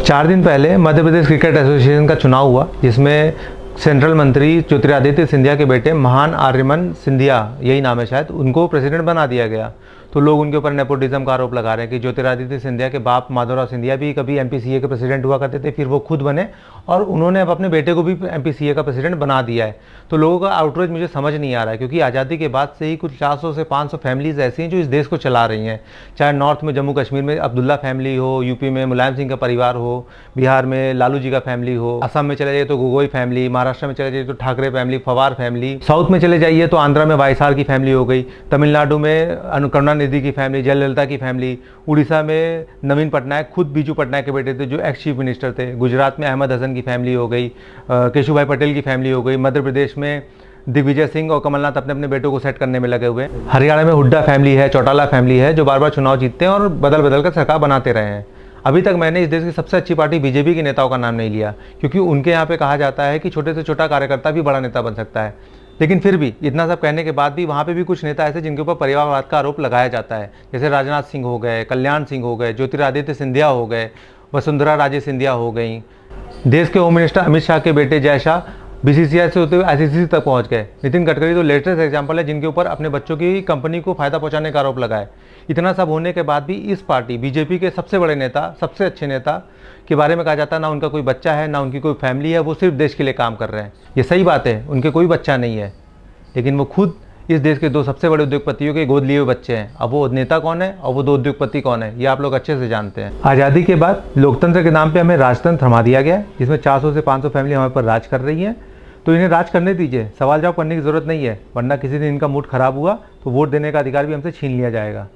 4 दिन पहले Madhya Pradesh cricket association का चुनाव हुआ, जिसमें सेंट्रल मंत्री ज्योतिरादित्य सिंधिया के बेटे महान आर्यमन सिंधिया, यही नाम है शायद, उनको प्रेसिडेंट बना दिया गया। तो लोग उनके ऊपर नेपोटिज्म का आरोप लगा रहे हैं कि ज्योतिरादित्य सिंधिया के बाप माधवराव सिंधिया भी कभी एमपीसीए के प्रेसिडेंट हुआ करते थे, फिर वो खुद बने और उन्होंने अब अपने बेटे को भी एमपीसीए का प्रेसिडेंट बना दिया है। तो लोगों का आउटरीच मुझे समझ नहीं आ रहा है, क्योंकि आज़ादी के बाद से ही कुछ 400 से 500 फैमिलीज ऐसी हैं जो इस देश को चला रही हैं। चाहे नॉर्थ में जम्मू कश्मीर में अब्दुल्ला फैमिली हो, यूपी में मुलायम सिंह का परिवार हो, बिहार में लालू जी का फैमिली हो, असम में चले जाइए तो गोगोई फैमिली, महाराष्ट्र में चले जाइए तो Thackeray family, Pawar family, south में चले जाइए तो आंध्रा में वायसार की फैमिली हो गई, तमिलनाडु में करुणानिधि की फैमिली, जयललिता की फैमिली, उड़ीसा में नवीन पटनायक, खुद बीजू पटनायक के बेटे थे जो एक्स चीफ मिनिस्टर थे, गुजरात में अहमद हसन की फैमिली हो गई, केशुभाई पटेल की फैमिली हो गई, मध्य प्रदेश में दिग्विजय सिंह और कमलनाथ अपने अपने बेटों को सेट करने में लगे हुए हैं, हरियाणा में हुड्डा फैमिली है, चौटाला फैमिली है, जो बार बार चुनाव जीतते हैं और बदल बदल कर सरकार बनाते रहे हैं। अभी तक मैंने इस देश की सबसे अच्छी पार्टी बीजेपी के नेताओं का नाम नहीं लिया, क्योंकि उनके यहाँ पे कहा जाता है कि छोटे से छोटा कार्यकर्ता भी बड़ा नेता बन सकता है। लेकिन फिर भी इतना सब कहने के बाद भी वहाँ पे भी कुछ नेता ऐसे जिनके ऊपर परिवारवाद का आरोप लगाया जाता है, जैसे राजनाथ सिंह हो गए, कल्याण सिंह हो गए, ज्योतिरादित्य सिंधिया हो गए, वसुंधरा राजे सिंधिया हो गई। देश के होम मिनिस्टर अमित शाह के बेटे जय शाह बीसीसीआई से होते हुए आईसीसी तक पहुंच गए। नितिन गडकरी तो लेटेस्ट एग्जांपल है, जिनके ऊपर अपने बच्चों की कंपनी को फायदा पहुंचाने का आरोप लगा है। इतना सब होने के बाद भी इस पार्टी बीजेपी के सबसे बड़े नेता, सबसे अच्छे नेता के बारे में कहा जाता है ना उनका कोई बच्चा है, ना उनकी कोई फैमिली है, वो सिर्फ देश के लिए काम कर रहे हैं। ये सही बात है, उनके कोई बच्चा नहीं है, लेकिन वो खुद इस देश के 2 सबसे बड़े उद्योगपतियों के गोद लिए हुए बच्चे हैं। अब वो नेता कौन है और वो 2 उद्योगपति कौन है, ये आप लोग अच्छे से जानते हैं। आज़ादी के बाद लोकतंत्र के नाम पे हमें राजतंत्र थमा दिया गया, जिसमें 400 से 500 फैमिली हमारे पर राज कर रही हैं। तो इन्हें राज करने दीजिए, सवाल जवाब करने की ज़रूरत नहीं है, वरना किसी दिन इनका मूड खराब हुआ तो वोट देने का अधिकार भी हमसे छीन लिया जाएगा।